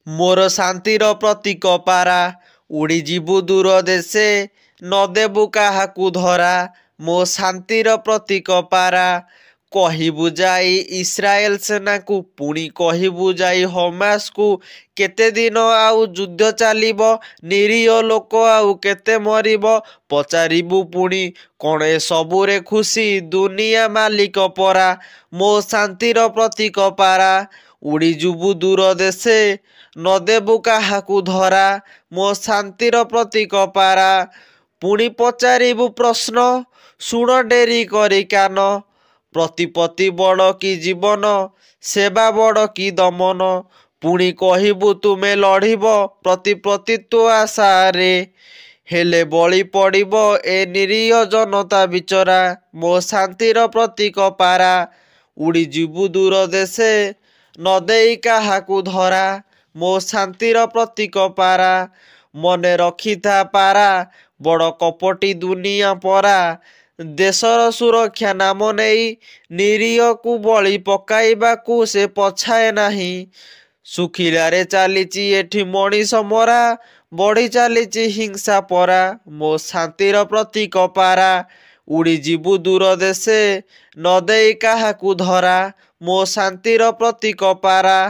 मोर शांतिर प्रतीक पारा उड़ीजिबु दूर देशे नदेबु काहाकु धरा। मो शांतिर प्रतीक पारा कहबु जाई इस्राएल सेना को पुणी कहबु जाई हमास को केते दिन आउ युद्ध चलिबो निरीह लोक आउ केते मरिबो पचारिबु पुणी कण ए सबुरे खुशी दुनिया मालिक परा। मो शांतिर प्रतीक पारा उड़ीजुबु दूर देशे नदेबु काहाकु धरा। मो शांतिर प्रतीक पारा पुणी पचारिबु प्रश्न शुण डेरी करी कान। प्रतिपत्ति बड़ कि जीवन सेवा बड़ कि दमन पुणी कहबु तुमे लढ़िब प्रतिप्रतित्व आशारे हेले बलि पड़िब ए निरीह जनता बिचरा। मो शांतिर प्रतीक पारा उड़ीजिबु दूर देशे नदेई काहाकु धरा। मो शांतिर प्रतीक पारा मने रखिथा पारा बड़ कपटी दुनिया परा। देशर सुरक्षा नाम नहीं निरीह को बलि पकाइबाकू से पछाए नहीं। सुखिलारे चलीची एठी मनीष मरा बढ़ी चलीची हिंसा परा। मो शांतिर प्रतीक पारा उड़ीजिबु दूर देशे नदेई काहाकु धरा। मो शांतिर प्रतीक पारा।